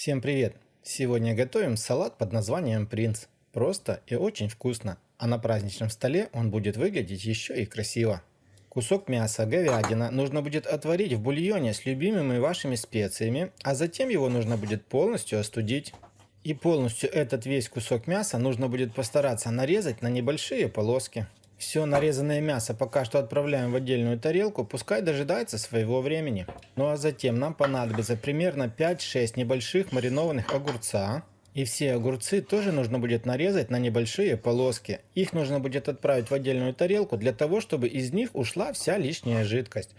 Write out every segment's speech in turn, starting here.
Всем привет! Сегодня готовим салат под названием «Принц». Просто и очень вкусно, а на праздничном столе он будет выглядеть еще и красиво. Кусок мяса, говядина, нужно будет отварить в бульоне с любимыми вашими специями, а затем его нужно будет полностью остудить. И полностью этот весь кусок мяса нужно будет постараться нарезать на небольшие полоски. Все нарезанное мясо пока что отправляем в отдельную тарелку, пускай дожидается своего времени. Ну а затем нам понадобится примерно 5-6 небольших маринованных огурца. И все огурцы тоже нужно будет нарезать на небольшие полоски. Их нужно будет отправить в отдельную тарелку для того, чтобы из них ушла вся лишняя жидкость.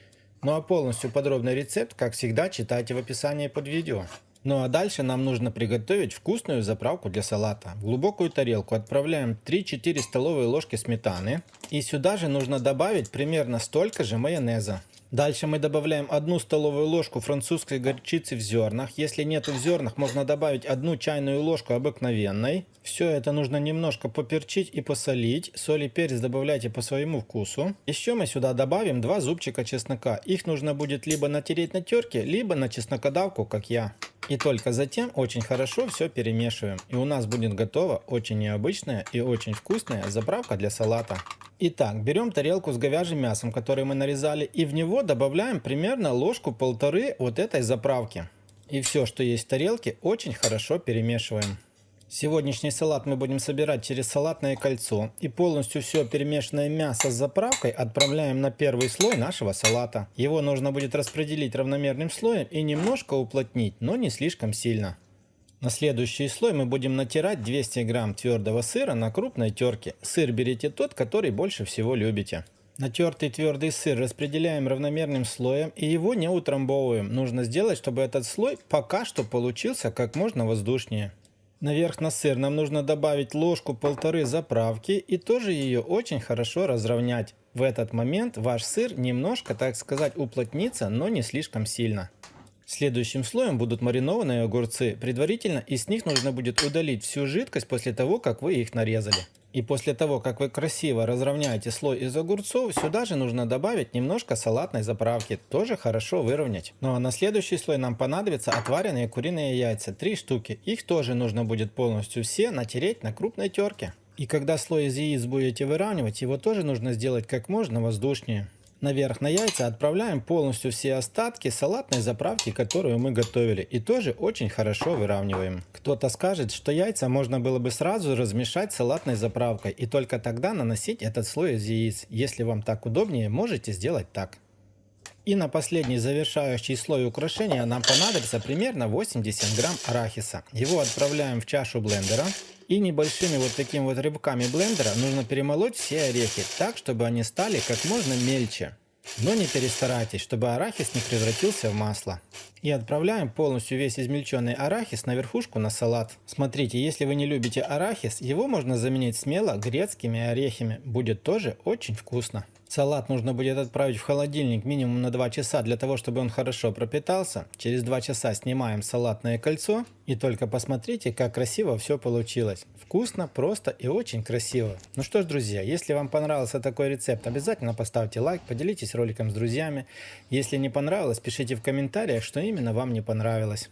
Ну а полностью подробный рецепт, как всегда, читайте в описании под видео. Ну а дальше нам нужно приготовить вкусную заправку для салата. В глубокую тарелку отправляем 3-4 столовые ложки сметаны. И сюда же нужно добавить примерно столько же майонеза. Дальше мы добавляем 1 столовую ложку французской горчицы в зернах. Если нету в зернах, можно добавить 1 чайную ложку обыкновенной. Все это нужно немножко поперчить и посолить. Соль и перец добавляйте по своему вкусу. Еще мы сюда добавим 2 зубчика чеснока. Их нужно будет либо натереть на терке, либо на чеснокодавку, как я. И только затем очень хорошо все перемешиваем. И у нас будет готова очень необычная и очень вкусная заправка для салата. Итак, берем тарелку с говяжьим мясом, который мы нарезали, и в него добавляем примерно ложку-полторы вот этой заправки. И все, что есть в тарелке, очень хорошо перемешиваем. Сегодняшний салат мы будем собирать через салатное кольцо. И полностью все перемешанное мясо с заправкой отправляем на первый слой нашего салата. Его нужно будет распределить равномерным слоем и немножко уплотнить, но не слишком сильно. На следующий слой мы будем натирать 200 грамм твердого сыра на крупной терке. Сыр берите тот, который больше всего любите. Натертый твердый сыр распределяем равномерным слоем и его не утрамбовываем. Нужно сделать, чтобы этот слой пока что получился как можно воздушнее. Наверх на сыр нам нужно добавить ложку-полторы заправки и тоже ее очень хорошо разровнять. В этот момент ваш сыр немножко, так сказать, уплотнится, но не слишком сильно. Следующим слоем будут маринованные огурцы. Предварительно из них нужно будет удалить всю жидкость после того, как вы их нарезали. И после того, как вы красиво разровняете слой из огурцов, сюда же нужно добавить немножко салатной заправки. Тоже хорошо выровнять. Ну а на следующий слой нам понадобятся отваренные куриные яйца. 3 штуки. Их тоже нужно будет полностью все натереть на крупной терке. И когда слой из яиц будете выравнивать, его тоже нужно сделать как можно воздушнее. Наверх на яйца отправляем полностью все остатки салатной заправки, которую мы готовили, и тоже очень хорошо выравниваем. Кто-то скажет, что яйца можно было бы сразу размешать с салатной заправкой и только тогда наносить этот слой из яиц. Если вам так удобнее, можете сделать так. И на последний завершающий слой украшения нам понадобится примерно 80 грамм арахиса. Его отправляем в чашу блендера. И небольшими вот такими вот рыбками блендера нужно перемолоть все орехи так, чтобы они стали как можно мельче. Но не перестарайтесь, чтобы арахис не превратился в масло. И отправляем полностью весь измельченный арахис на верхушку на салат. Смотрите, если вы не любите арахис, его можно заменить смело грецкими орехами. Будет тоже очень вкусно. Салат нужно будет отправить в холодильник минимум на 2 часа для того, чтобы он хорошо пропитался. Через 2 часа снимаем салатное кольцо. И только посмотрите, как красиво все получилось. Вкусно, просто и очень красиво. Ну что ж, друзья, если вам понравился такой рецепт, обязательно поставьте лайк, поделитесь роликом с друзьями. Если не понравилось, пишите в комментариях, что именно вам не понравилось.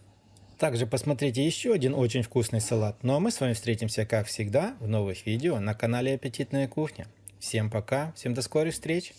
Также посмотрите еще один очень вкусный салат. Ну а мы с вами встретимся, как всегда, в новых видео на канале Аппетитная кухня. Всем пока, всем до скорых встреч!